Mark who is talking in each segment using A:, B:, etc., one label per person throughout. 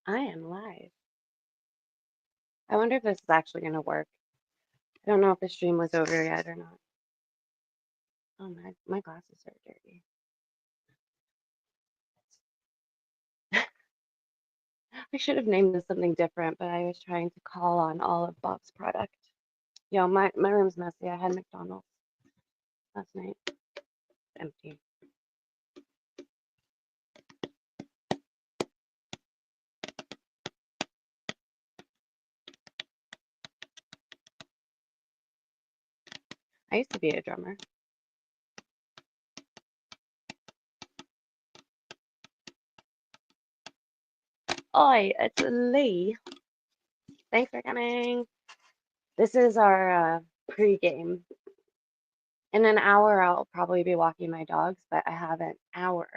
A: I am live. I wonder if this is actually going to work. I don't know if the stream was over yet or not. Oh, my glasses are dirty. I should have named this something different, but I was trying to call on all of Bob's product. Yo, my room's messy. I had McDonald's last night. It's empty. I used to be a drummer. Oi, it's Lee. Thanks for coming. This is our pre-game. In an hour, I'll probably be walking my dogs, but I have an hour.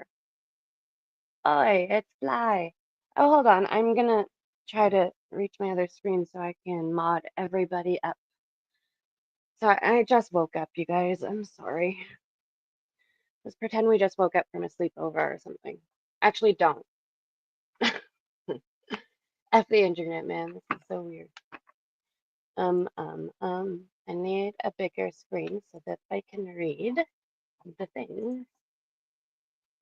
A: Oi, it's Fly. Oh, hold on. I'm gonna try to reach my other screen so I can mod everybody up. Sorry, I just woke up, you guys. I'm sorry. Let's pretend we just woke up from a sleepover or something. Actually, don't. F the internet, man. This is so weird. I need a bigger screen so that I can read the things.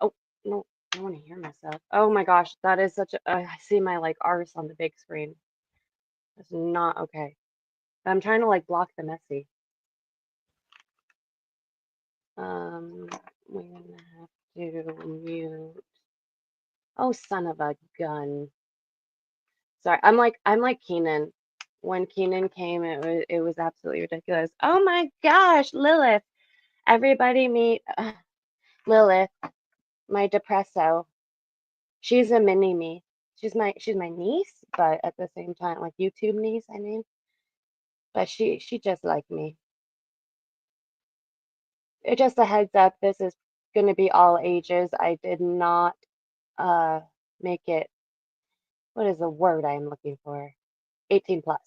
A: Oh, no, I want to hear myself. Oh my gosh, that is such a, I see my like arse on the big screen. That's not okay. I'm trying to like block the messy. We're gonna have to mute. Oh, son of a gun. Sorry, I'm like Keenan. When Keenan came, it was absolutely ridiculous. Oh my gosh, Lilith. Everybody meet Lilith, my depresso. She's a mini me. She's my niece, but at the same time, like YouTube niece, I mean. But she just like me. It just a heads up, this is gonna be all ages. I did not uh make it, what is the word I'm looking for? 18 plus.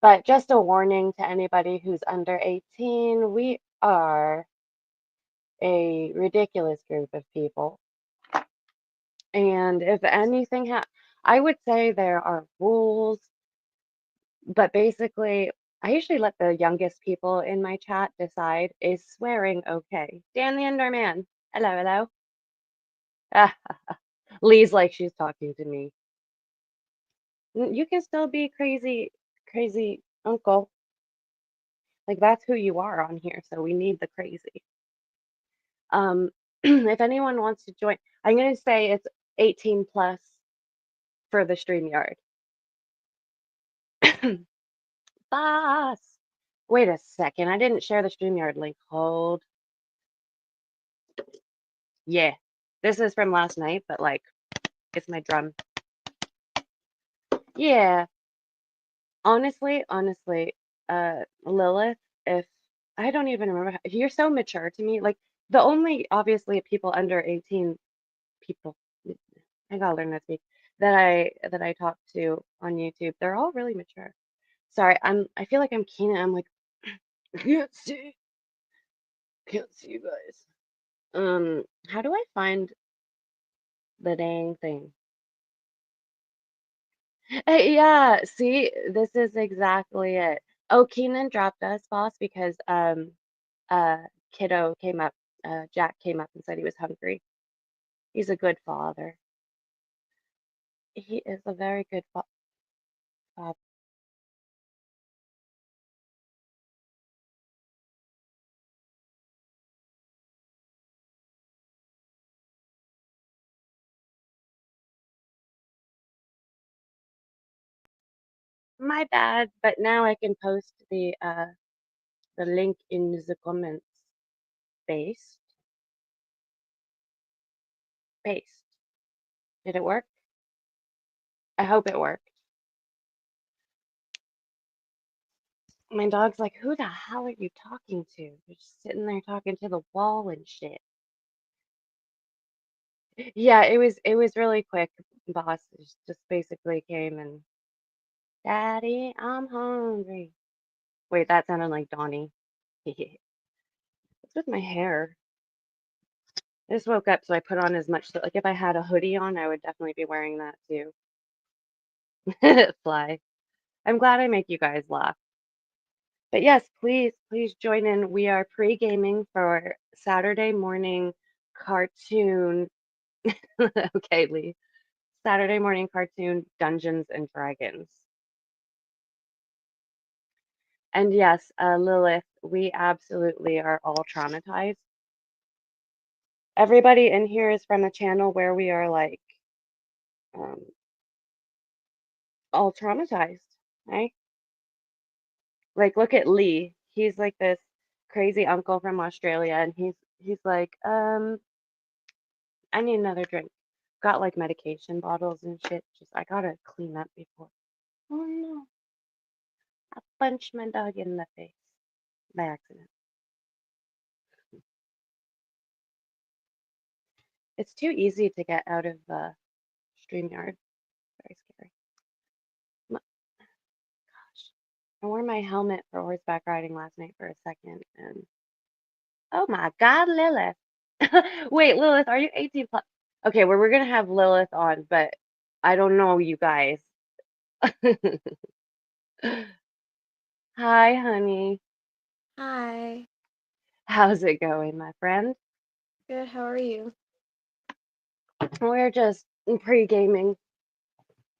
A: But just a warning to anybody who's under 18, we are a ridiculous group of people. And if anything I would say there are rules, but basically I usually let the youngest people in my chat decide, is swearing okay? Dan the Enderman. Hello, hello. Ah, Lee's like she's talking to me. You can still be crazy, crazy uncle. Like that's who you are on here, so we need the crazy. If anyone wants to join, I'm gonna say it's 18 plus for the StreamYard. Boss! Wait a second, I didn't share the StreamYard link. Hold. Yeah, this is from last night, but like, it's my drum. Yeah, honestly, Lilith, if I don't even remember, you're so mature to me. Like, the only obviously people under 18 people, I gotta learn to speak, that I talk to on YouTube, they're all really mature. Sorry, I feel like I'm Keenan. I'm like, I can't see you guys. How do I find the dang thing? Yeah, see, this is exactly it. Oh, Keenan dropped us, boss, because uh kiddo came up, Jack came up and said he was hungry. He's a good father. He is a very good father. My bad, but now I can post the link in the comments. Paste. Paste. Did it work? I hope it worked. My dog's like, who the hell are you talking to? You're just sitting there talking to the wall and shit. Yeah, it was really quick. Boss just basically came and, Daddy, I'm hungry. Wait, that sounded like Donnie. What's with my hair? I just woke up, so I put on as much. Like if I had a hoodie on, I would definitely be wearing that too. Fly. I'm glad I make you guys laugh. But yes, please, please join in. We are pre-gaming for Saturday morning cartoon. Okay, Lee. Saturday morning cartoon Dungeons and Dragons. And yes, Lilith, we absolutely are all traumatized. Everybody in here is from a channel where we are like um, all traumatized, right? Like, look at Lee. He's like this crazy uncle from Australia, and he's like, I need another drink. Got like medication bottles and shit. Just I gotta clean up before. Oh no! I punched my dog in the face by accident. It's too easy to get out of the StreamYard. Very scary. Gosh, I wore my helmet for horseback riding last night for a second, and oh my God, Lilith. Wait, Lilith, are you 18 plus? Okay, well, we're gonna have Lilith on, but I don't know you guys. Hi, honey.
B: Hi.
A: How's it going, my friend?
B: Good. How are you?
A: We're just pre-gaming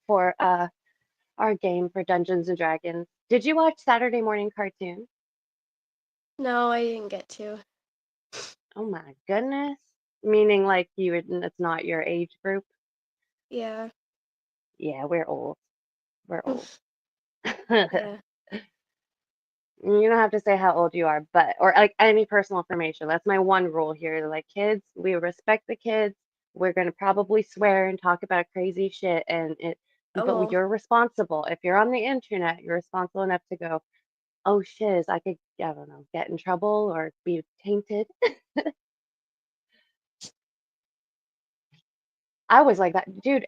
A: for our game for Dungeons and Dragons. Did you watch Saturday morning cartoon?
B: No, I didn't get to.
A: Oh my goodness. Meaning like it's not your age group?
B: Yeah.
A: Yeah, we're old. We're old.
B: Yeah.
A: You don't have to say how old you are, but or like any personal information. That's my one rule here. Like kids, we respect the kids. We're gonna probably swear and talk about crazy shit, and
B: Oh
A: but
B: well.
A: you're responsible. If you're on the internet, you're responsible enough to go, oh shiz, I could, I don't know, get in trouble or be tainted. I was like that, dude.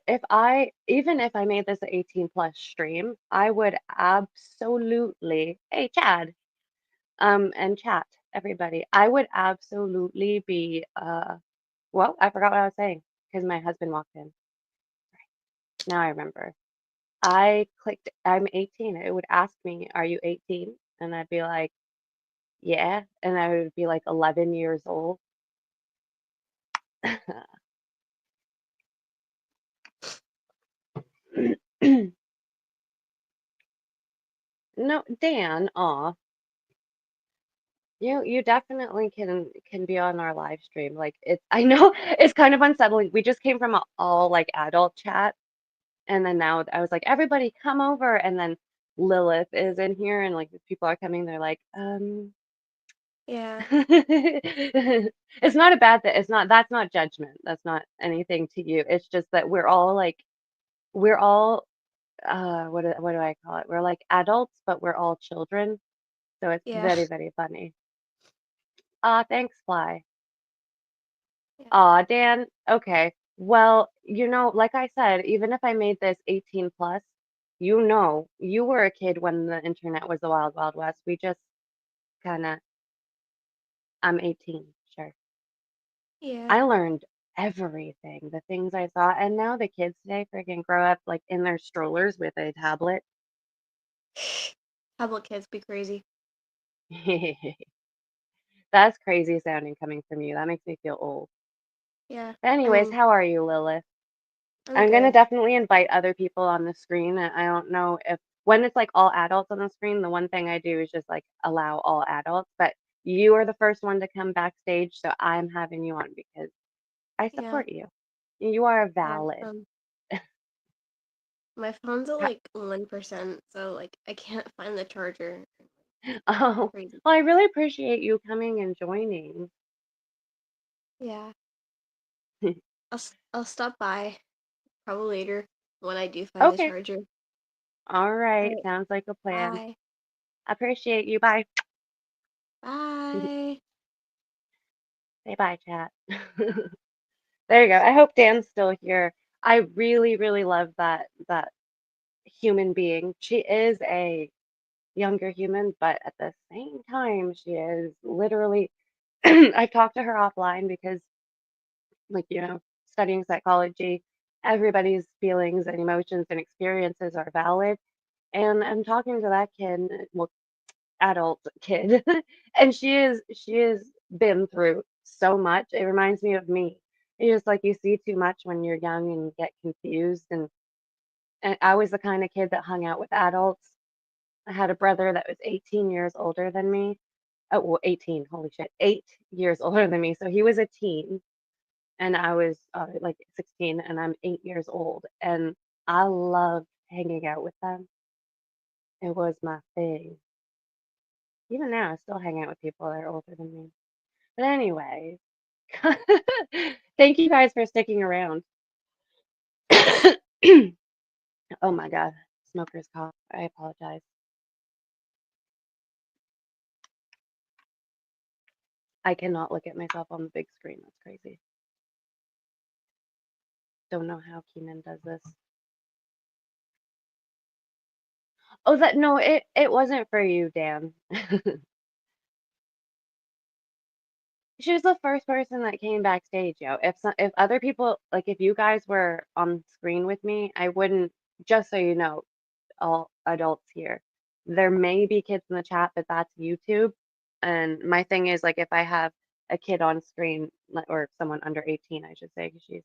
A: Even if I made this an 18 plus stream, I would absolutely, hey Chad, and chat, everybody. I would absolutely be well, I forgot what I was saying because my husband walked in. Now I remember. I clicked I'm 18. It would ask me, "Are you 18?" And I'd be like, "Yeah." And I would be like 11 years old. No, Dan, aw, you definitely can be on our live stream. Like it's I know it's kind of unsettling. We just came from a all like adult chat. And then now I was like, everybody come over. And then Lilith is in here and like people are coming. They're like,
B: Yeah.
A: it's not a bad thing. That's not judgment. That's not anything to you. It's just that we're all, what do I call it? We're like adults, but we're all children. So it's
B: Yeah.
A: very, very funny. Ah, thanks, Fly.
B: Yeah.
A: Aw, Dan. Okay. Well, like I said, even if I made this 18 plus, you were a kid when the internet was the wild, wild west. We just kind of, I'm 18, sure.
B: Yeah.
A: I learned everything, the things I saw, and now the kids today freaking grow up like in their strollers with a tablet.
B: Tablet kids be crazy.
A: That's crazy sounding coming from you. That makes me feel old.
B: Yeah.
A: But anyways, how are you, Lilith?
B: I'm
A: I'm gonna
B: good.
A: definitely invite other people on the screen. I don't know if when it's like all adults on the screen, the one thing I do is just like allow all adults, but you are the first one to come backstage, so I'm having you on because I
B: Yeah.
A: support you. You are
B: Yeah.
A: valid.
B: My phone's at
A: Ha-
B: like 1%, so like I can't find the charger.
A: Oh,
B: Crazy.
A: well, I really appreciate you coming and joining.
B: Yeah. I'll stop by probably later when I do find the
A: Okay.
B: charger.
A: All
B: All
A: right.
B: right.
A: Sounds like a plan.
B: Bye.
A: Appreciate you. Bye.
B: Bye.
A: Say bye, chat. There you go. I hope Dan's still here. I really, really love that human being. She is a younger human, but at the same time, she is literally. I've talked to her offline because like, studying psychology, everybody's feelings and emotions and experiences are valid. And I'm talking to that kid, well, adult kid, and she has been through so much. It reminds me of me. It's just like you see too much when you're young and you get confused. And I was the kind of kid that hung out with adults. I had a brother that was 18 years older than me. Oh, well, 18, holy shit, 8 years older than me. So he was a teen, and I was like 16, and I'm 8 years old. And I loved hanging out with them. It was my thing. Even now, I still hang out with people that are older than me. But anyway, thank you guys for sticking around. Oh my God, smoker's cough. I apologize. I cannot look at myself on the big screen. That's crazy. Don't know how Keenan does this. Oh, that no, it wasn't for you, Dan. She was the first person that came backstage, yo. If other people, like if you guys were on screen with me, I wouldn't. Just so you know, all adults here. There may be kids in the chat, but that's YouTube. And my thing is, like, if I have a kid on screen, or someone under 18, I should say, because she's,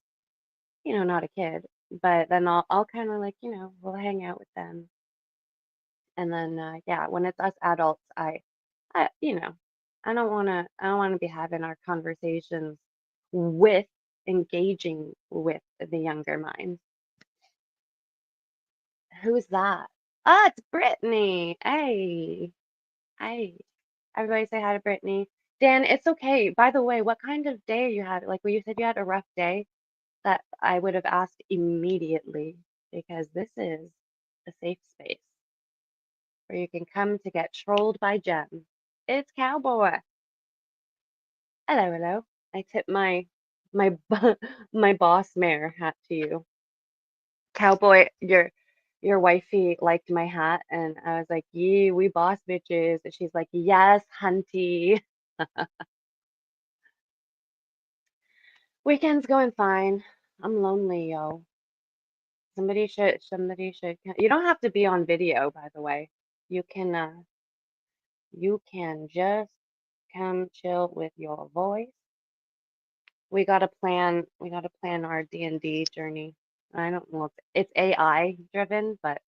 A: not a kid, but then I'll kind of like, we'll hang out with them. And then, yeah, when it's us adults, I, I don't want to be having our conversations with, engaging with the younger minds. Who's that? Ah, it's Brittany. Hey, hey. Everybody say hi to Brittany. Dan, it's okay. By the way, what kind of day you had? Like, when you said you had a rough day, that I would have asked immediately, because this is a safe space where you can come to get trolled by Jen. It's Cowboy. Hello, hello. I tip my boss mare hat to you. Cowboy, your wifey liked my hat, and I was like, "Yee, we boss bitches." And she's like, "Yes, hunty." Weekend's going fine. I'm lonely, yo. Somebody should. You don't have to be on video, by the way. You can, you can just come chill with your voice. We gotta plan our D&D journey. I don't know if it's AI driven, but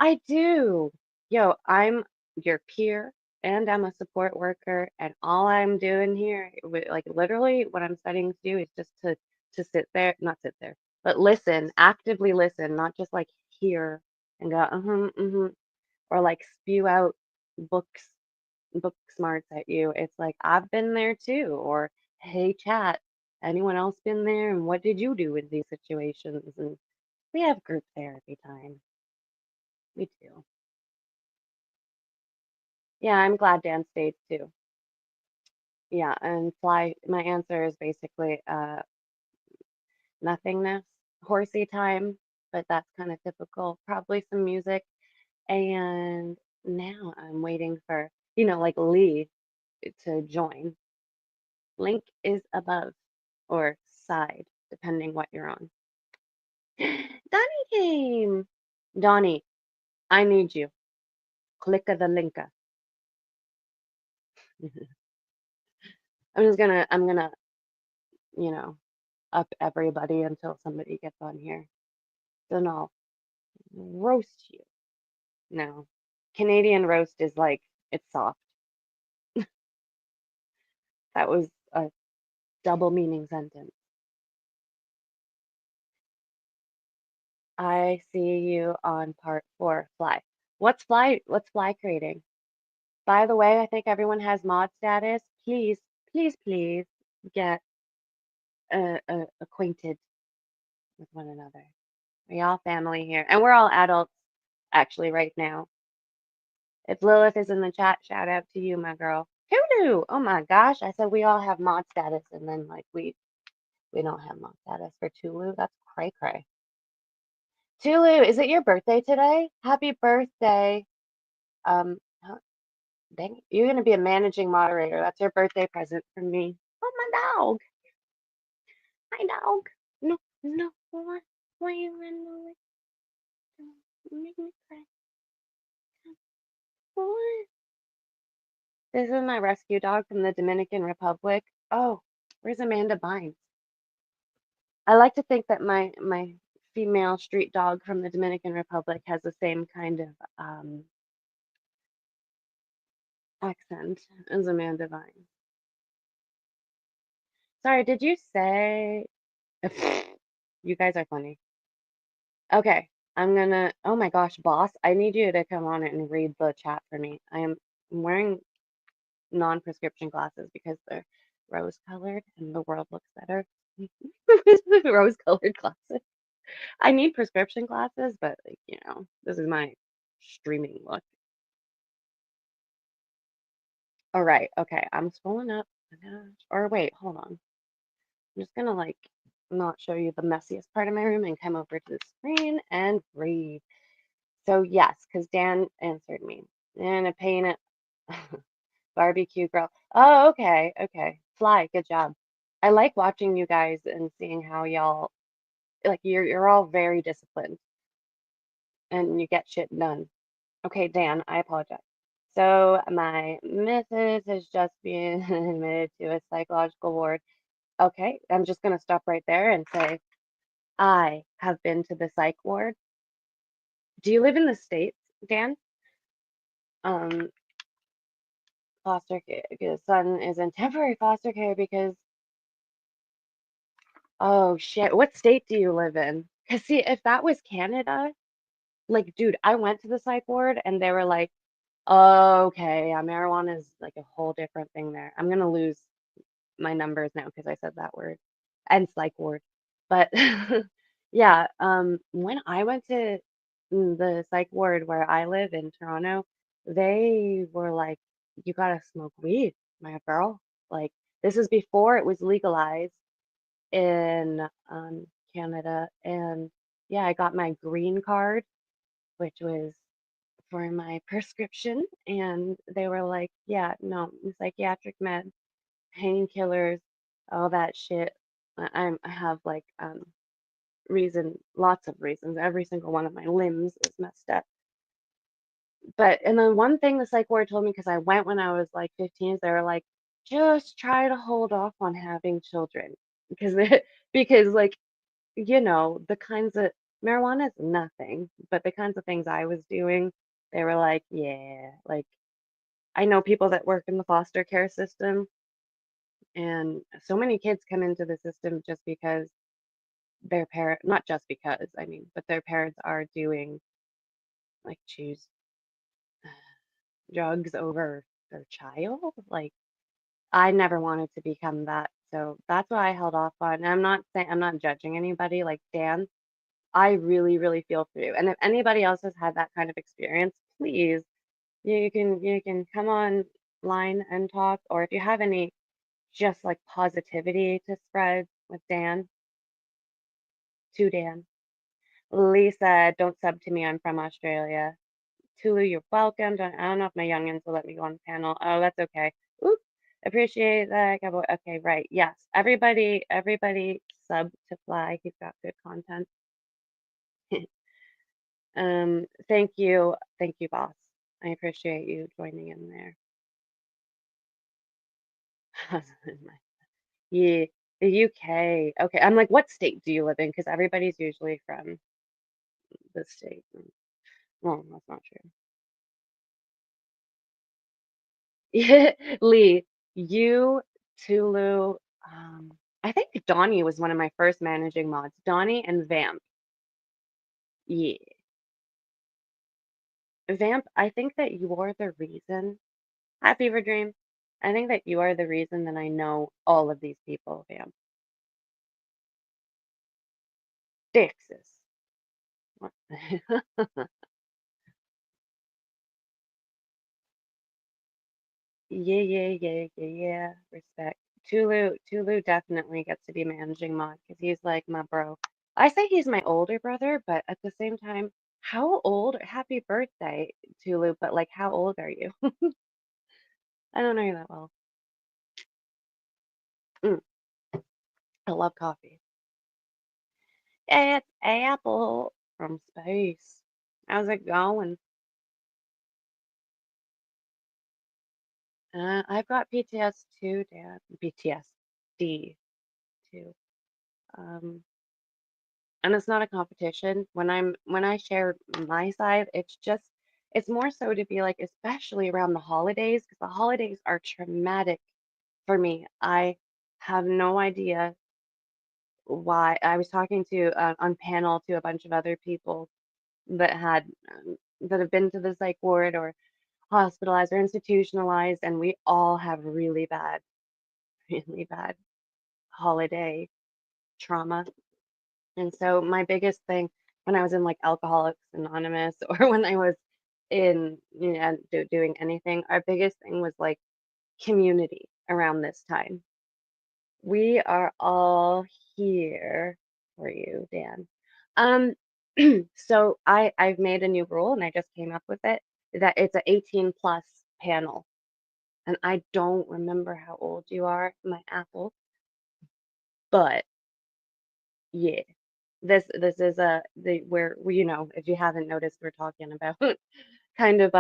A: I do. Yo, I'm your peer and I'm a support worker, and all I'm doing here, like literally what I'm studying to do is just to sit there, not sit there, but listen, actively listen, not just like hear and go, or like spew out books book smarts at you. It's like I've been there too, or hey chat, anyone else been there, and what did you do in these situations? And we have group therapy time. We do. Yeah, I'm glad Dan stayed too. Yeah, and fly, my answer is basically nothingness, horsey time, but that's kind of typical. Probably some music. And now I'm waiting for, like Lee to join. Link is above or side, depending what you're on. Donnie came. Donnie, I need you. Clicka the linka. I'm gonna, you know, up everybody until somebody gets on here. Then I'll roast you. No. Canadian roast is like, it's soft. That was a double meaning sentence. I see you on part 4, fly. What's fly creating? By the way, I think everyone has mod status. Please, please, please get acquainted with one another. We all family here, and we're all adults actually right now. If Lilith is in the chat, shout out to you, my girl. Hoodoo! Oh my gosh, I said we all have mod status, and then like we don't have mod status for Tulu. That's cray cray. Tulu, is it your birthday today? Happy birthday! Dang, you're gonna be a managing moderator. That's your birthday present from me. Oh my dog. Hi, dog. No, no, why you run away? Don't make me cry. What? This is my rescue dog from the Dominican Republic. Oh, where's Amanda Bynes? I like to think that my female street dog from the Dominican Republic has the same kind of accent as Amanda Bynes. Sorry, did you say? You guys are funny. Okay, I'm gonna. Oh my gosh, boss, I need you to come on and read the chat for me. I'm wearing non-prescription glasses because they're rose-colored and the world looks better. Rose-colored glasses. I need prescription glasses, but like, this is my streaming look. All right, okay, I'm scrolling up. Or wait, hold on. I'm just gonna like not show you the messiest part of my room and come over to the screen and breathe. So yes, because Dan answered me. And a paint it barbecue grill. Oh, okay, okay. Fly, good job. I like watching you guys and seeing how y'all like you're all very disciplined and you get shit done. Okay, Dan, I apologize. So my missus has just been admitted to a psychological ward. Okay, I'm just gonna stop right there and say I have been to the psych ward. Do you live in the States, Dan? Um, foster care, his son is in temporary foster care because, oh shit, what state do you live in? Because see, if that was Canada, like, dude, I went to the psych ward and they were like, oh, okay, yeah, marijuana is like a whole different thing there. I'm gonna lose my numbers now because I said that word and psych ward. But yeah, when I went to the psych ward where I live in Toronto, they were like, you gotta smoke weed, my girl. Like, this is before it was legalized in Canada. And yeah, I got my green card, which was for my prescription. And they were like, yeah, no, psychiatric meds, painkillers, all that shit. I have like lots of reasons. Every single one of my limbs is messed up. But and then one thing the psych ward told me because I went when I was like 15, is they were like, just try to hold off on having children because because like the kinds of marijuana is nothing, but the kinds of things I was doing, they were like, yeah, like I know people that work in the foster care system, and so many kids come into the system just because their parent, not just because, I mean, but their parents are doing like choose drugs over their child. Like I never wanted to become that. So that's why I held off on. And I'm not saying I'm not judging anybody like Dan. I really, really feel for you. And if anybody else has had that kind of experience, please, you can come online and talk. Or if you have any just like positivity to spread with Dan, to Dan. Lisa, don't sub to me. I'm from Australia. Tulu, you're welcome. I don't know if my youngins will let me go on the panel. Oh, that's okay. Oop. Appreciate that. Cowboy. Okay, right. Yes. Everybody sub to Fly. He's got good content. Thank you. Thank you, boss. I appreciate you joining in there. Yeah, the UK. Okay, I'm like, what state do you live in? Because everybody's usually from the state. Well, that's not true. Yeah, Lee, you, Tulu, I think Donnie was one of my first managing mods. Donnie and Vamp. Yeah. Vamp, I think that you're the reason. Hi, Fever Dream. I think that you are the reason that I know all of these people, Vamp. Dixis. What? Yeah, yeah, yeah, yeah, yeah. Respect. Tulu definitely gets to be managing mod because he's like my bro. I say he's my older brother, but at the same time, how old? Happy birthday, Tulu, but like, how old are you? I don't know you that well. Mm. I love coffee. It's Apple from space. How's it going? I've got PTS too, Dan. PTSD too. Um, and it's not a competition. When I share my side, it's more so to be like, especially around the holidays, because the holidays are traumatic for me. I have no idea why. I was talking to on panel to a bunch of other people that had that have been to the psych ward or hospitalized or institutionalized, and we all have really bad, really bad holiday trauma. And so my biggest thing when I was in like Alcoholics Anonymous or when I was in doing anything, our biggest thing was like community around this time. We are all here for you, Dan. Um, so I've made a new rule and I just came up with it that it's a 18 plus panel. And I don't remember how old you are, my apple, but yeah. This is the where if you haven't noticed, we're talking about kind of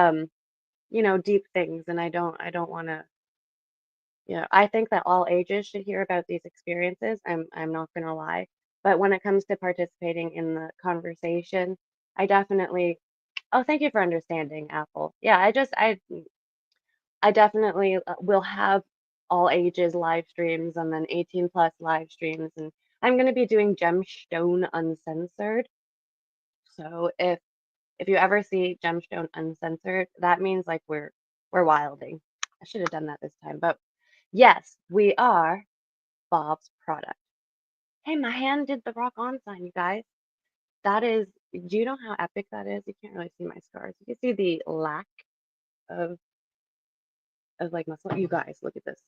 A: deep things, and I don't want to, I think that all ages should hear about these experiences. I'm not gonna lie. But when it comes to participating in the conversation, I definitely, oh, thank you for understanding, Apple. Yeah, I definitely will have all ages live streams and then 18 plus live streams, and I'm going to be doing Gemstone Uncensored. So if you ever see Gemstone Uncensored, that means like we're wilding. I should have done that this time, but yes, we are Bob's product. Hey, my hand did the rock on sign, you guys. That is, do you know how epic that is? You can't really see my scars. You can see the lack of like muscle. You guys, look at this.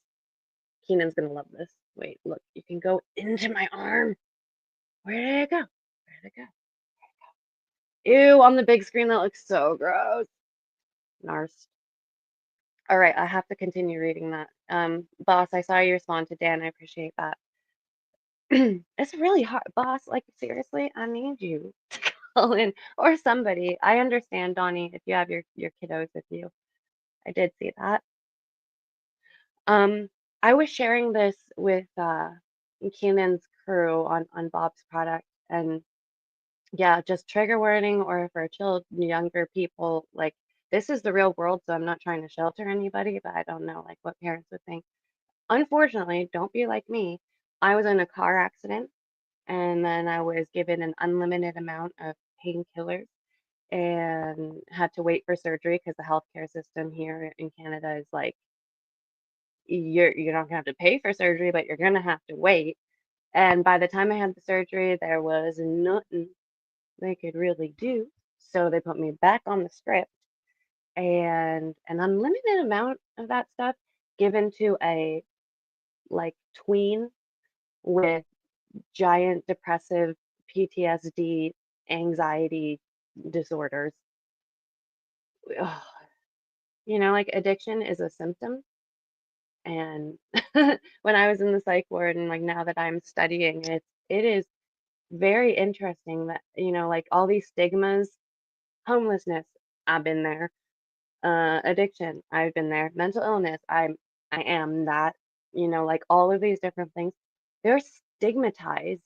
A: Keenan's gonna love this. Wait, look, you can go into my arm. Where did it go? Where did it go? Ew, on the big screen, that looks so gross. Narst. All right, I have to continue reading that. Boss, I saw you respond to Dan. I appreciate that. It's really hard, boss. Like, seriously, I need you to call in or somebody. I understand, Donnie, if you have your kiddos with you. I did see that. Um, I was sharing this with Keenan's crew on Bob's product, and yeah, just trigger warning or for younger people, like this is the real world, so I'm not trying to shelter anybody, but I don't know like what parents would think. Unfortunately, don't be like me. I was in a car accident and then I was given an unlimited amount of painkillers and had to wait for surgery because the healthcare system here in Canada is like you're not gonna have to pay for surgery, but you're gonna have to wait. And by the time I had the surgery, there was nothing they could really do. So they put me back on the script and an unlimited amount of that stuff given to a like tween with giant depressive PTSD, anxiety disorders. Ugh. Like addiction is a symptom. And when I was in the psych ward and like now that I'm studying, it is very interesting that, like all these stigmas, homelessness, I've been there. Addiction, I've been there. Mental illness, I am that. Like all of these different things, they're stigmatized.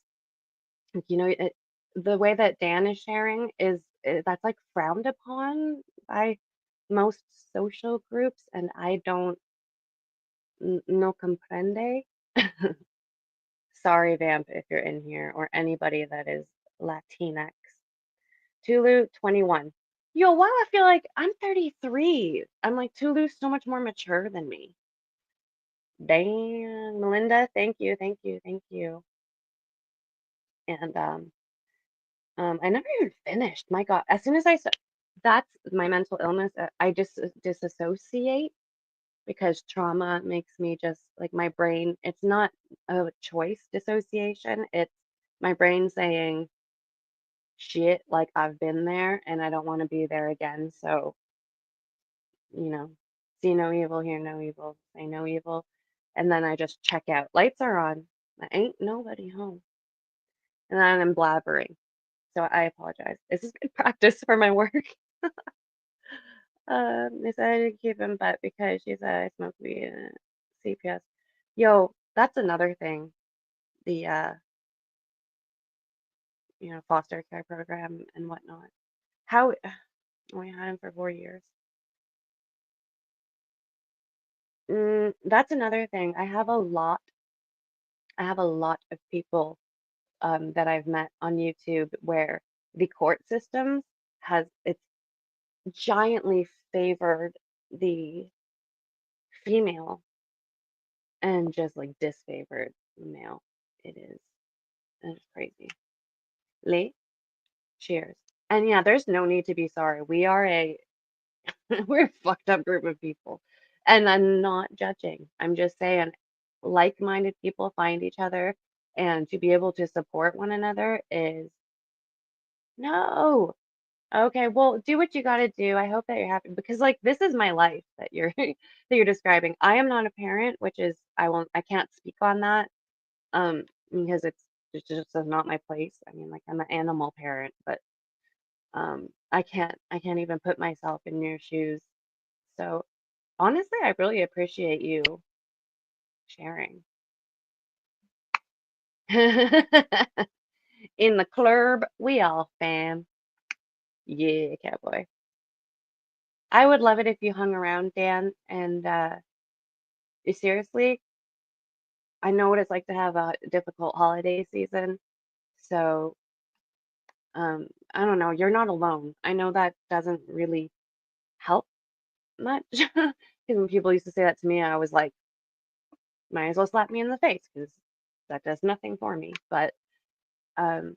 A: Like, the way that Dan is sharing that's like frowned upon by most social groups, and I don't no comprende. Sorry, Vamp, if you're in here or anybody that is Latinx. Tulu, 21. Yo, why do I feel like I'm 33? I'm like, Tulu's so much more mature than me. Dan, Melinda, thank you, thank you, thank you. And I never even finished. My God, as soon as that's my mental illness. I just disassociate because trauma makes me just like my brain. It's not a choice dissociation. It's my brain saying, shit, like I've been there and I don't want to be there again. So, you know, see no evil, hear no evil, say no evil. And then I just check out. Lights are on. Ain't nobody home. And then I'm blabbering. So I apologize. This is good practice for my work. Decided to keep him, but because she said I smoked weed and CPS. Yo, that's another thing. The foster care program and whatnot. How we had him for 4 years. That's another thing. I have a lot of people that I've met on YouTube where the court systems has it's giantly favored the female and just like disfavored the male. It is. It's crazy. Lee, cheers. And yeah, there's no need to be sorry. We are a we're a fucked up group of people. And I'm not judging. I'm just saying like-minded people find each other and to be able to support one another is no. Okay, well, do what you got to do. I hope that you're happy because like this is my life that you're that you're describing. I am not a parent, which is I can't speak on that because it's just not my place. I mean, like I'm an animal parent, but I can't even put myself in your shoes. So, honestly, I really appreciate you sharing. In the club, we all fam. Yeah, cowboy. I would love it if you hung around, Dan, and seriously, I know what it's like to have a difficult holiday season. So, I don't know, you're not alone. I know that doesn't really help much because when people used to say that to me, I was like, might as well slap me in the face because that does nothing for me. But um,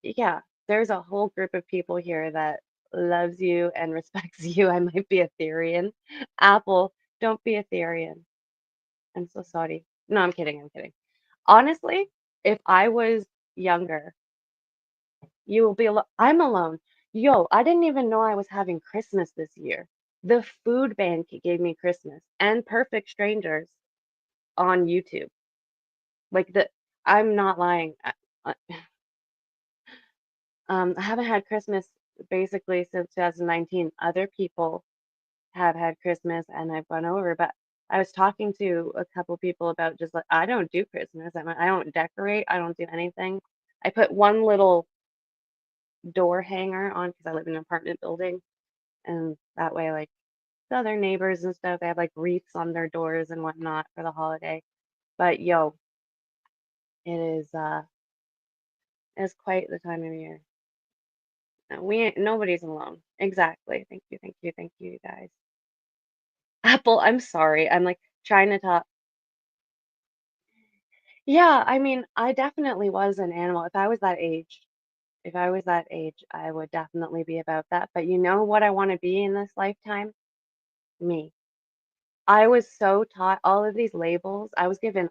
A: yeah, there's a whole group of people here that loves you and respects you. I might be a Therian. Apple, don't be a Therian. I'm so sorry. No, I'm kidding. I'm kidding. Honestly, if I was younger, you will be alone. I'm alone. Yo, I didn't even know I was having Christmas this year. The food bank gave me Christmas and Perfect Strangers on YouTube. Like I'm not lying. I haven't had Christmas basically since 2019. Other people have had Christmas and I've gone over, but I was talking to a couple people about just like I don't do Christmas. I don't decorate. I don't do anything. I put one little door hanger on because I live in an apartment building, and that way, like the other neighbors and stuff, they have like wreaths on their doors and whatnot for the holiday. But yo, it is quite the time of year. Nobody's alone. Exactly. Thank you, thank you, thank you, guys. Apple, I'm sorry. I'm like trying to talk. Yeah, I mean, I definitely was an animal. If I was that age, I would definitely be about that. But you know what I want to be in this lifetime? Me. I was so taught all of these labels. I was given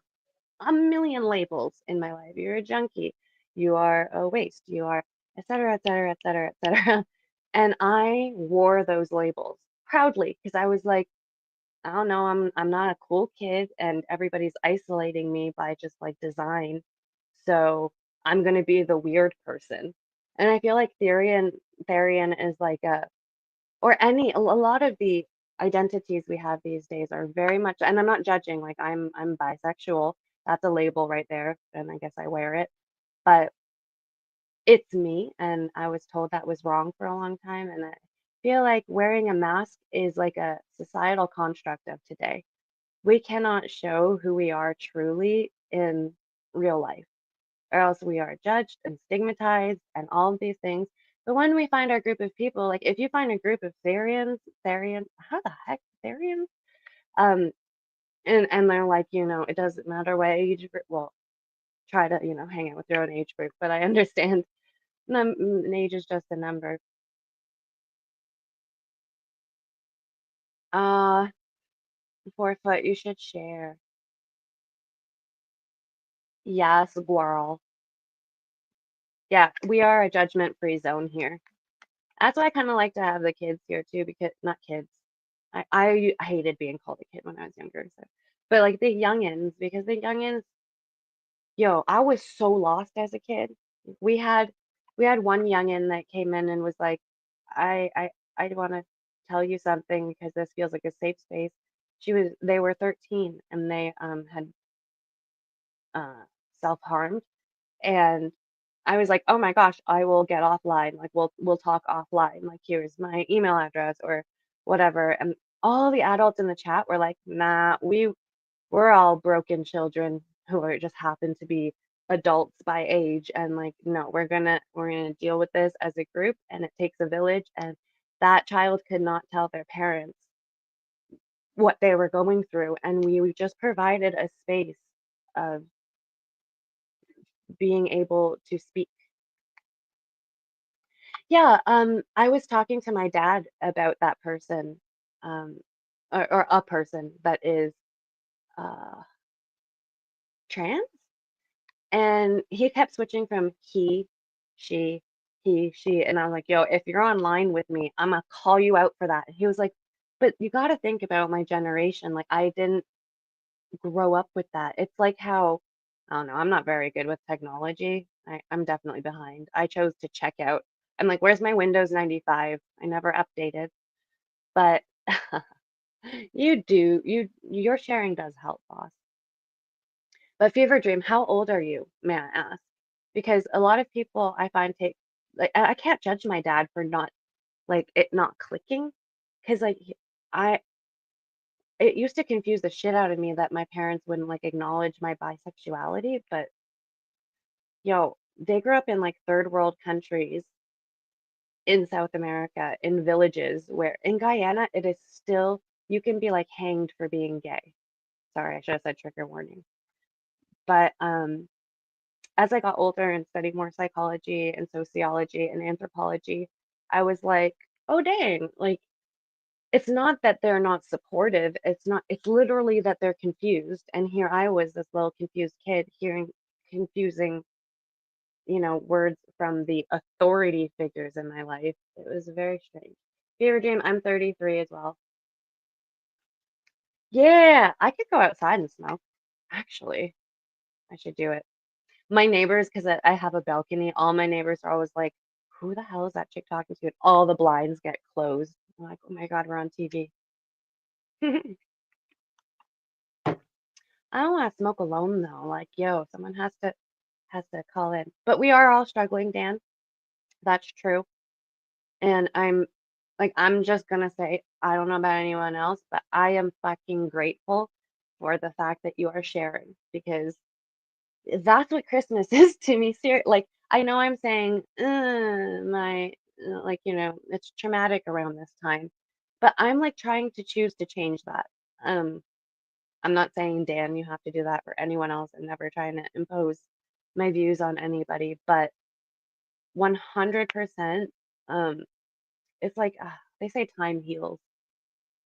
A: a million labels in my life. You're a junkie. You are a waste. You are, et cetera, et cetera, et cetera, et cetera. And I wore those labels proudly because I was like, I don't know, I'm not a cool kid and everybody's isolating me by just like design. So I'm gonna be the weird person. And I feel like Therian is like or a lot of the identities we have these days are very much, and I'm not judging, like I'm bisexual. That's a label right there, and I guess I wear it. But it's me, and I was told that was wrong for a long time, and I feel like wearing a mask is like a societal construct of today. We cannot show who we are truly in real life, or else we are judged and stigmatized and all of these things. But when we find our group of people, like if you find a group of Therians, how the heck Therians? Um, and they're like, it doesn't matter what age group. Well, try to, hang out with your own age group. But I understand an age is just a number. Uh, 4 foot, you should share. Yes, squirrel. Yeah, we are a judgment-free zone here. That's why I kind of like to have the kids here too, because not kids. I hated being called a kid when I was younger, so but like the youngins, because the youngins Yo, I was so lost as a kid. We had we had one youngin that came in and was like, I I I want to tell you something because this feels like a safe space. They were 13 and they had uh self-harmed, and I was like, "Oh my gosh, I will get offline. Like we'll talk offline. Like here's my email address or whatever." And all the adults in the chat were like, "Nah, we're all broken children who are just happen to be adults by age, and like no, we're gonna deal with this as a group, and it takes a village." And that child could not tell their parents what they were going through, and we just provided a space of being able to speak. Yeah, I was talking to my dad about that person, um, or a person that is uh, trans, and he kept switching from she, she, and I was like, "Yo, if you're online with me, I'm gonna call you out for that." And he was like, "But you got to think about my generation. Like, I didn't grow up with that. It's like how, I don't know, I'm not very good with technology. I'm definitely behind. I chose to check out. I'm like, where's my Windows 95? I never updated, but your sharing does help, boss. But fever dream, how old are you, may I ask? Because a lot of people I find take like I can't judge my dad for not like it not clicking, because I it used to confuse the shit out of me that my parents wouldn't like acknowledge my bisexuality, but yo, they grew up in like third world countries in South America, in villages where in Guyana it is still you can be like hanged for being gay. Sorry, I should have said trigger warning. But as I got older and studied more psychology and sociology and anthropology, I was like, oh dang, like it's not that they're not supportive. It's literally that they're confused. And here I was, this little confused kid hearing confusing, words from the authority figures in my life. It was very strange. Fever dream, I'm 33 as well. Yeah, I could go outside and smoke. Actually, I should do it. My neighbors, because I have a balcony, all my neighbors are always like, who the hell is that chick talking to? And all the blinds get closed. I'm like, oh my God, we're on TV. I don't want to smoke alone though. Like, yo, someone has to call in. But we are all struggling, Dan. That's true. And I'm just gonna say, I don't know about anyone else, but I am fucking grateful for the fact that you are sharing because that's what Christmas is to me. Like, I know I'm saying, like, it's traumatic around this time, but I'm like trying to choose to change that. Um, I'm not saying, Dan, you have to do that for anyone else. I'm never trying to impose my views on anybody, but 100%, um, it's like they say time heals.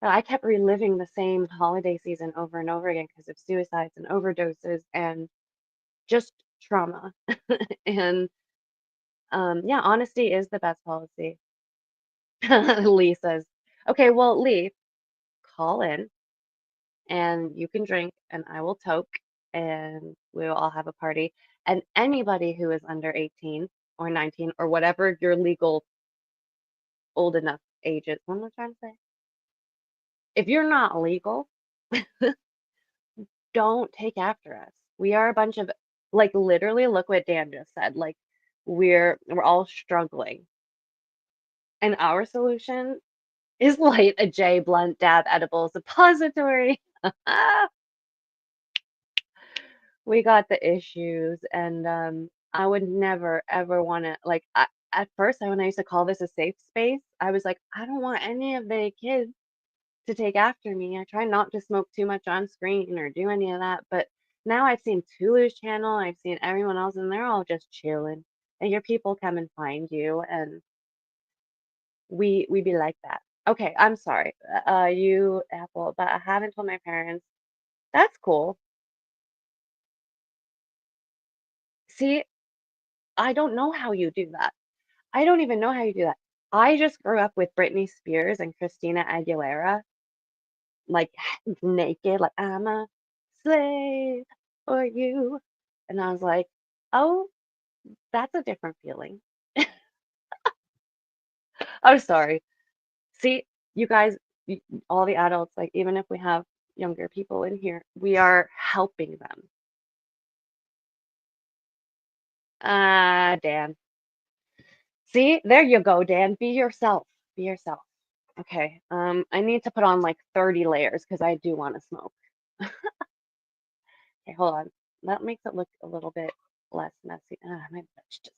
A: But I kept reliving the same holiday season over and over again because of suicides and overdoses and just trauma. And yeah, honesty is the best policy. Lee says, okay, well, Lee, call in and you can drink and I will toke and we will all have a party. And anybody who is under 18 or 19 or whatever your legal old enough age is, what am I trying to say? If you're not legal, don't take after us. We are a bunch of like literally look what Dan just said. Like we're all struggling. And our solution is light a J blunt dab edible suppository. We got the issues, and I would never ever want to like at first when I used to call this a safe space, I was like, I don't want any of the kids to take after me. I try not to smoke too much on screen or do any of that, but now I've seen Tulu's channel, I've seen everyone else, and they're all just chilling. And your people come and find you, and we be like that. Okay, I'm sorry, you Apple, but I haven't told my parents. That's cool. See, I don't know how you do that. I don't even know how you do that. I just grew up with Britney Spears and Christina Aguilera, like naked, like I'm a slave for you. And I was like, oh, that's a different feeling. I'm sorry. See, you guys, all the adults, like even if we have younger people in here, we are helping them. Dan. See, there you go, Dan. Be yourself. Be yourself. Okay. I need to put on like 30 layers because I do want to smoke. Okay, hold on. That makes it look a little bit less messy. My butt's just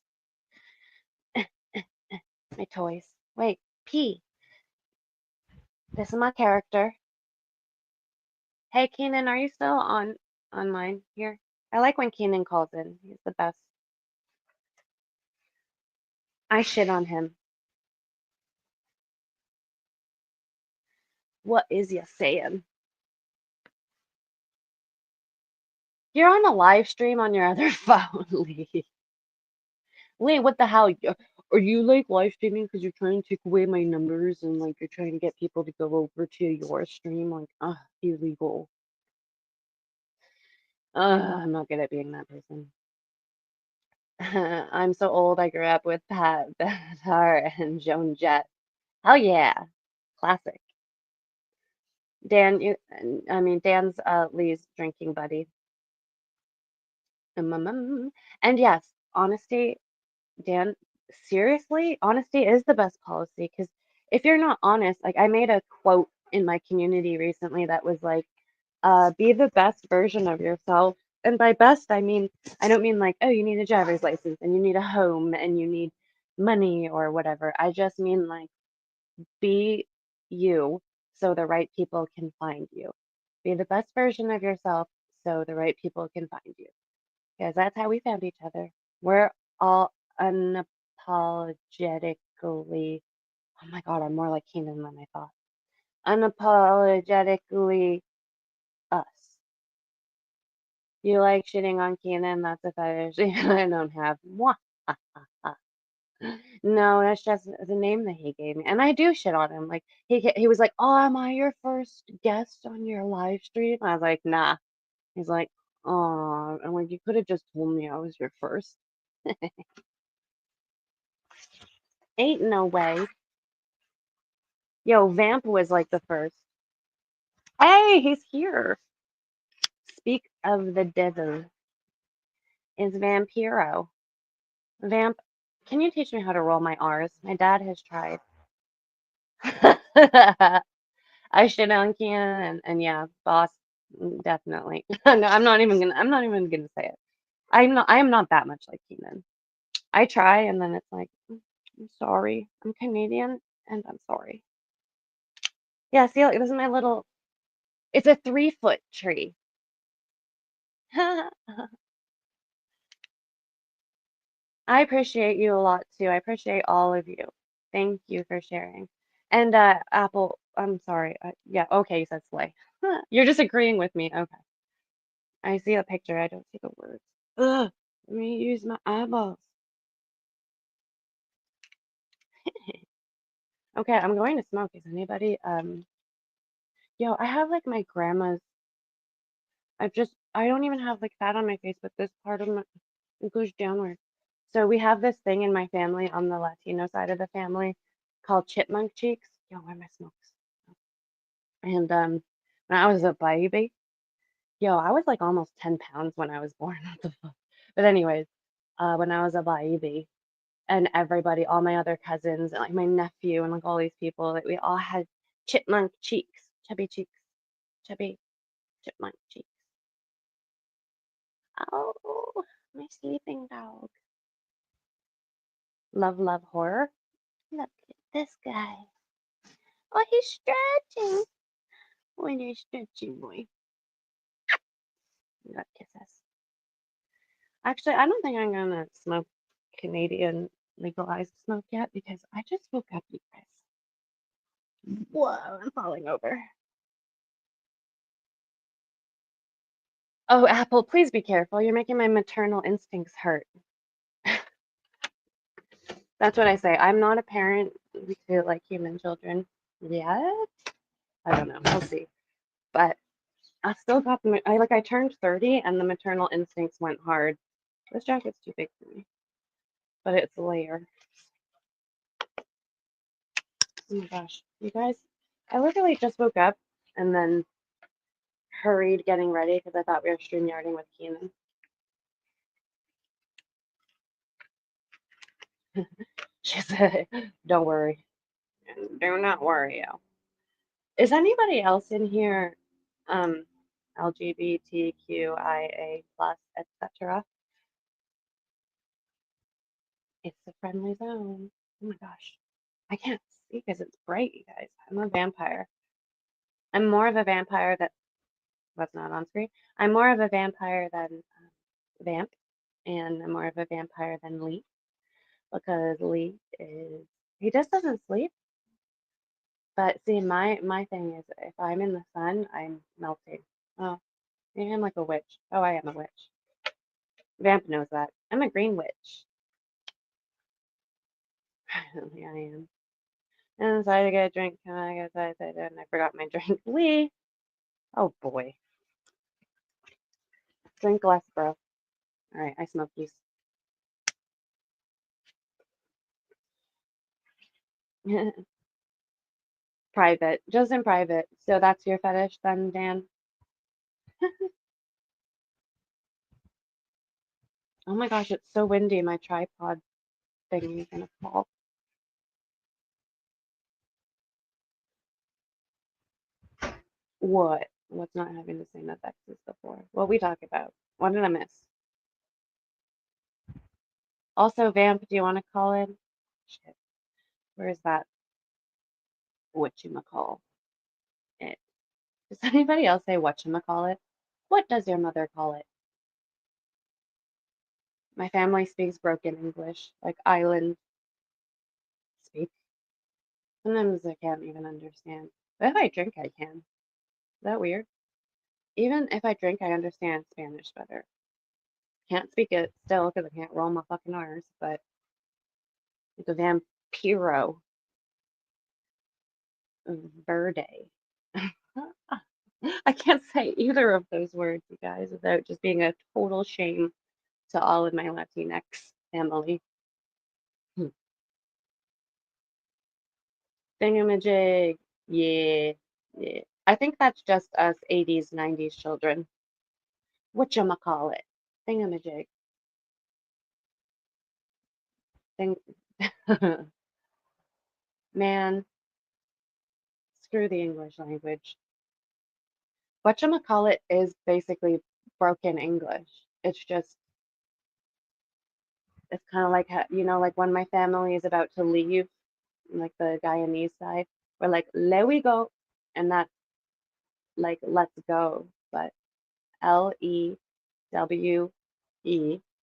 A: my toys. Wait, P. This is my character. Hey, Keenan, are you still on online here? I like when Keenan calls in. He's the best. I shit on him. What is ya saying? You're on a live stream on your other phone, Lee. Lee, what the hell? Are you like live streaming because you're trying to take away my numbers and like you're trying to get people to go over to your stream? Like, illegal. I'm not good at being that person. I'm so old. I grew up with Pat Benatar and Joan Jett. Hell yeah, classic. Dan, Dan's Lee's drinking buddy. And yes, honesty, Dan, seriously, honesty is the best policy because if you're not honest, like I made a quote in my community recently that was like, be the best version of yourself. And by best, I don't mean like, oh, you need a driver's license and you need a home and you need money or whatever. I just mean like, be you so the right people can find you. Be the best version of yourself so the right people can find you. Because that's how we found each other. We're all unapologetically, oh my God, I'm more like Keenan than I thought. Unapologetically us. You like shitting on Keenan? That's a fetish I don't have. Mwah. No, that's just the name that he gave me. And I do shit on him. Like he was like, "Oh, am I your first guest on your live stream?" I was like, "Nah." He's like, "Oh," I'm like, "You could have just told me I was your first." Ain't no way. Yo, Vamp was like the first. Hey, he's here. Speak of the devil is Vampiro. Vamp, can you teach me how to roll my R's? My dad has tried. I shit on Kenan and yeah, boss, definitely. No, I'm not even gonna say it. I am not that much like Kenan. I try and then it's like, I'm sorry. I'm Canadian and I'm sorry. Yeah, see, like, this is my little, it's a 3-foot tree. I appreciate you a lot too. I appreciate all of you. Thank you for sharing. And Apple, I'm sorry. Yeah, okay, you said slay. You're just agreeing with me. Okay. I see a picture. I don't see the words. Ugh, let me use my eyeballs. Okay, I'm going to smoke. Is anybody yo, I have like my grandma's I don't even have like fat on my face, but this part of my it goes downward. So we have this thing in my family on the Latino side of the family called chipmunk cheeks. Yo, where are my smokes? And when I was a baby, yo, I was like almost 10 pounds when I was born. What the fuck? But anyways, when I was a baby, and everybody, all my other cousins, and like my nephew, and like all these people, like we all had chipmunk cheeks, chubby cheeks, chubby chipmunk cheeks. Oh, my sleeping dog. Love, love, horror. Look at this guy. Oh, he's stretching. When you're stretching, boy. You got kisses. Actually, I don't think I'm gonna smoke Canadian legalized smoke yet because I just woke up, you guys. Whoa, I'm falling over. Oh, Apple, please be careful. You're making my maternal instincts hurt. That's what I say. I'm not a parent to like human children yet. I don't know. We'll see. But I still got I turned 30 and the maternal instincts went hard. This jacket's too big for me, but it's a layer. Oh my gosh, you guys, I literally just woke up and then hurried getting ready because I thought we were StreamYarding with Keenan. She said, "Don't worry, do not worry, yo." Is anybody else in here, um, LGBTQIA plus, etc.? It's a friendly zone. Oh my gosh, I can't see because it's bright, you guys. I'm a vampire. I'm more of a vampire that was not on screen. I'm more of a vampire than Vamp, and I'm more of a vampire than Lee because Lee is he just doesn't sleep. But see, my thing is if I'm in the sun, I'm melting. Oh, maybe I'm like a witch. Oh, I am a witch. Vamp knows that. I'm a green witch. Yeah, I am. And so I had to get a drink. I guess I said, and I forgot my drink. Lee. Oh boy. Drink less, bro. All right, I smoke these. Private, just in private. So that's your fetish then, Dan? Oh my gosh, it's so windy. My tripod thing is gonna fall. What? What's not having the same effects as before? What we talk about? What did I miss? Also, Vamp, do you want to call in? Shit, where is that? Whatchamacall it? Does anybody else say whatchamacall it? What does your mother call it? My family speaks broken English, like island speak. Sometimes I can't even understand. But if I drink, I can. Is that weird? Even if I drink, I understand Spanish better. Can't speak it still because I can't roll my fucking R's, but it's a vampiro verde. I can't say either of those words, you guys, without just being a total shame to all of my Latinx family. Hmm. Thingamajig. Yeah, yeah. I think that's just us 80s, 90s children. Whatchamacallit. Thingamajig. Thing. Man, screw the English language. Whatchamacallit is basically broken English. It's just, it's kind of like, like when my family is about to leave, like the Guyanese side, we're like, let we go. And that's like, let's go. But LEWE,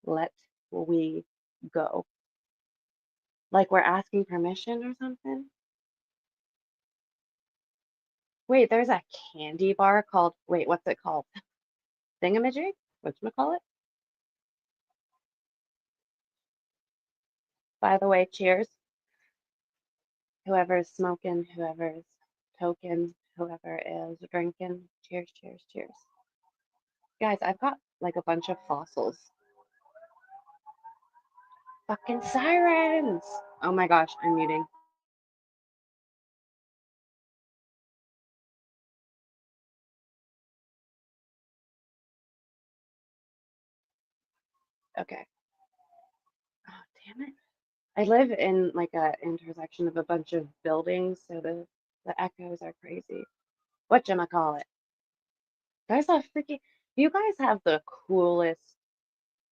A: let we go. Like we're asking permission or something. Wait, there's a candy bar called, wait, what's it called? Thingamajig? Whatchamacallit? By the way, cheers. Whoever's smoking, whoever's token, whoever is drinking. Cheers, cheers, cheers. Guys, I've got like a bunch of fossils. Fucking sirens! Oh my gosh, I'm muting. Okay. Oh, damn it. I live in like a intersection of a bunch of buildings, so the echoes are crazy. Whatchamacallit? There's a freaking, you guys have the coolest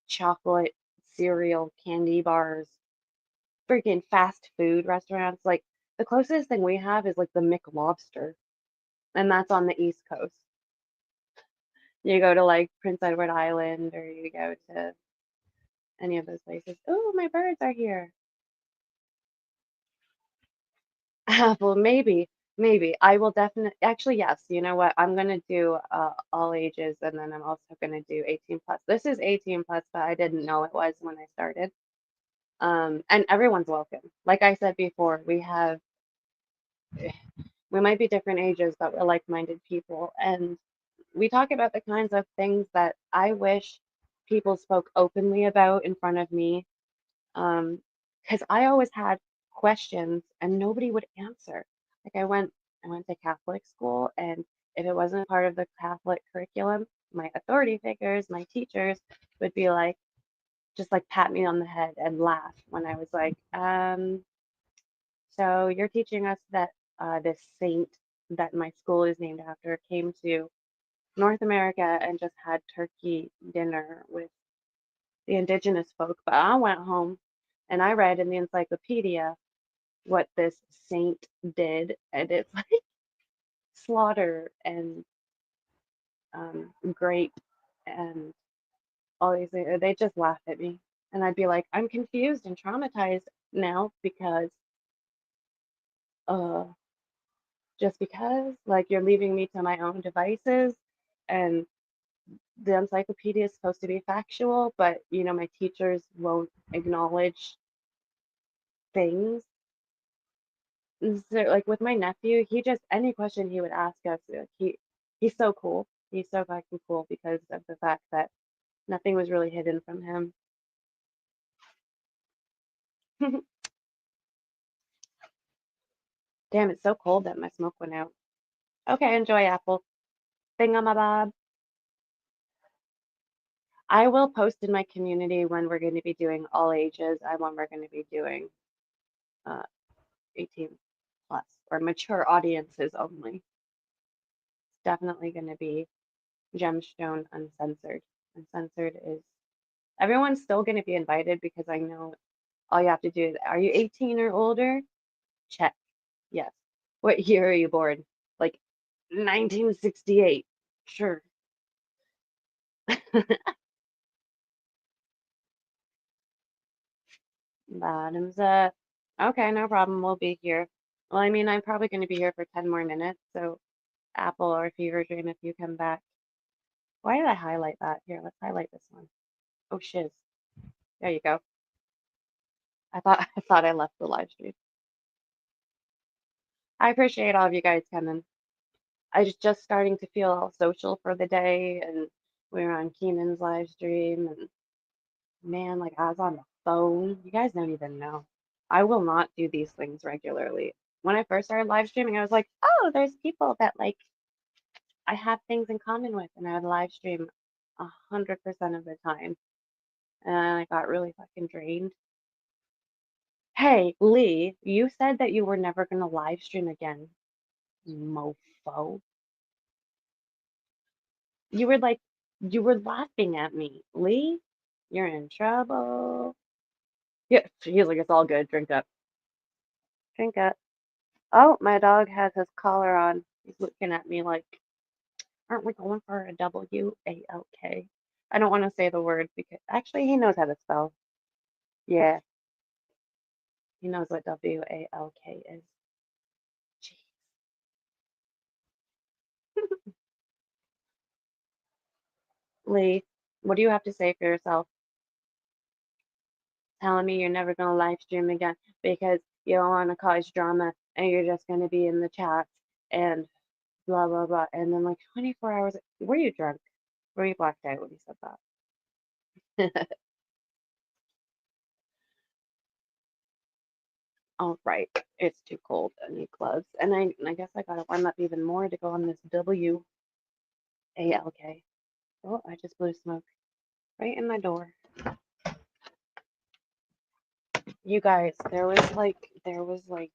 A: chocolate cereal candy bars, freaking fast food restaurants. Like the closest thing we have is like the McLobster, and that's on the East Coast. You go to like Prince Edward Island or you go to any of those places. Oh, my birds are here. Well, maybe. I will definitely, actually, yes. You know what? I'm gonna do all ages, and then I'm also gonna do 18 plus. This is 18 plus, but I didn't know it was when I started. And everyone's welcome. Like I said before, we might be different ages, but we're like-minded people, and we talk about the kinds of things that I wish people spoke openly about in front of me. Because I always had questions and nobody would answer. Like I went to Catholic school, and if it wasn't part of the Catholic curriculum, my authority figures, my teachers would be like, just like pat me on the head and laugh when I was like, so you're teaching us that this saint that my school is named after came to North America and just had turkey dinner with the indigenous folk. But I went home and I read in the encyclopedia what this saint did, and it's like slaughter and grape and all these things. They just laughed at me. And I'd be like, I'm confused and traumatized now because uh just because like you're leaving me to my own devices, and the encyclopedia is supposed to be factual, but my teachers won't acknowledge things. And so, like with my nephew, he just any question he would ask us, like, he's so cool. He's so fucking cool because of the fact that nothing was really hidden from him. Damn, it's so cold that my smoke went out. Okay, enjoy apple. Thingamabob. I will post in my community when we're going to be doing all ages and when we're going to be doing uh, 18 plus or mature audiences only. It's definitely going to be Gemstone Uncensored. Uncensored is everyone's still going to be invited because I know all you have to do is, are you 18 or older? Check. Yes. What year are you born? Like 1968. Sure. Bottoms up. Okay, no problem. We'll be here. Well, I mean, I'm probably going to be here for 10 more minutes. So, Apple or Fever Dream, if you come back. Why did I highlight that? Here, let's highlight this one. Oh, shiz. There you go. I thought I left the live stream. I appreciate all of you guys coming. I was just starting to feel all social for the day, and we were on Keenan's live stream, and man, like I was on the phone. You guys don't even know. I will not do these things regularly. When I first started live streaming, I was like, oh, there's people that like I have things in common with, and I would live stream 100% of the time. And I got really fucking drained. Hey, Lee, you said that you were never gonna live stream again, mofo. You were like, you were laughing at me. Lee, you're in trouble. Yeah, he's like, it's all good. Drink up. Drink up. Oh, my dog has his collar on. He's looking at me like, aren't we going for a WALK? I don't want to say the word because actually he knows how to spell. Yeah, he knows what WALK is. Jeez. Lee, what do you have to say for yourself? Telling me you're never going to live stream again because you don't want to cause drama and you're just going to be in the chats and blah, blah, blah. And then, like, 24 hours, were you drunk? Were you blacked out when you said that? All right, it's too cold. I need gloves. And I guess I got to warm up even more to go on this WALK. Oh, I just blew smoke right in my door. You guys, there was like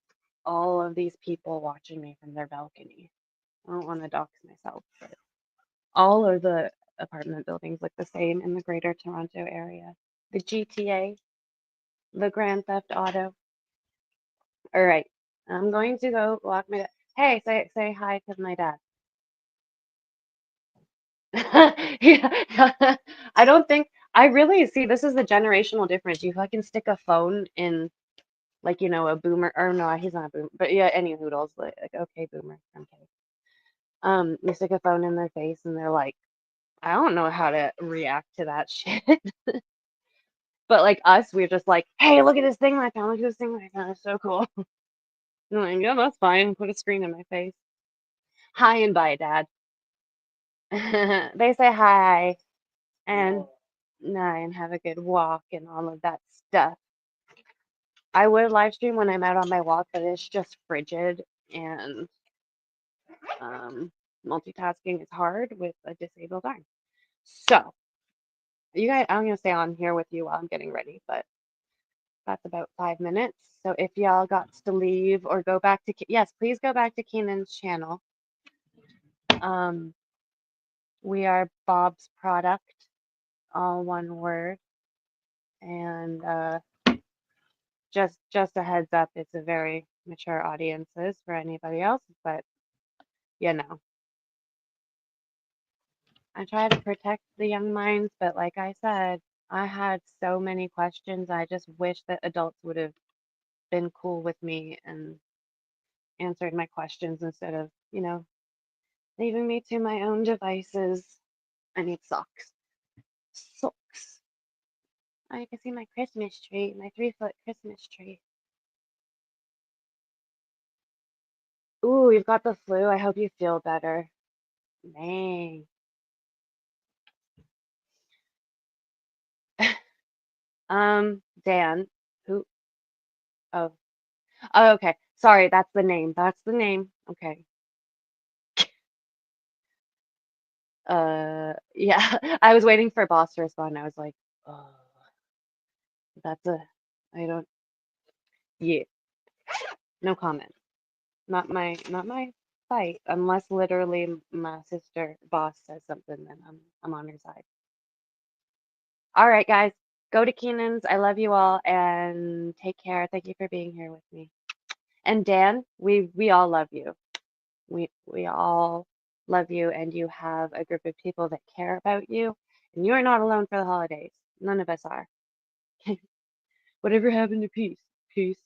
A: all of these people watching me from their balcony. I don't want to dox myself, but all of the apartment buildings look the same in the Greater Toronto area. The GTA, the Grand Theft Auto. All right, I'm going to go walk my dad. Hey, say hi to my dad. Yeah, I don't think I really see this is the generational difference. You fucking stick a phone in like a boomer or no, he's not a boomer, but yeah, any hoodles like okay, boomer. I'm kidding. You stick a phone in their face and they're like, I don't know how to react to that shit. But like us, we're just like, hey, look at this thing I found. Look at this thing I found. It's so cool. I'm like, yeah, that's fine. Put a screen in my face. Hi and bye, Dad. They say hi and and have a good walk and all of that stuff. I would live stream when I'm out on my walk, but it's just frigid and um, multitasking is hard with a disabled arm. So, you guys, I'm gonna stay on here with you while I'm getting ready, but that's about 5 minutes. So if y'all got to leave or go back to, yes, please go back to Keenan's channel. Um, we are Bob's product, all one word, and just a heads up, it's a very mature audiences for anybody else, but you know, I try to protect the young minds, but like I said, I had so many questions. I just wish that adults would have been cool with me and answered my questions instead of, leaving me to my own devices. I need socks. Socks. Oh, you can see my Christmas tree, my 3 foot Christmas tree. Ooh, you've got the flu. I hope you feel better. Dang. Dan, who? Oh, oh, okay. Sorry, that's the name. That's the name. Okay. Yeah. I was waiting for boss to respond. I was like, oh, that's a, I don't, yeah, no comment. Not my fight. Unless literally my sister boss says something, then I'm on her side. All right, guys, go to Keenan's. I love you all and take care. Thank you for being here with me. And Dan, we all love you. We all love you, and you have a group of people that care about you, and you are not alone for the holidays. None of us are. Whatever happened to peace? Peace.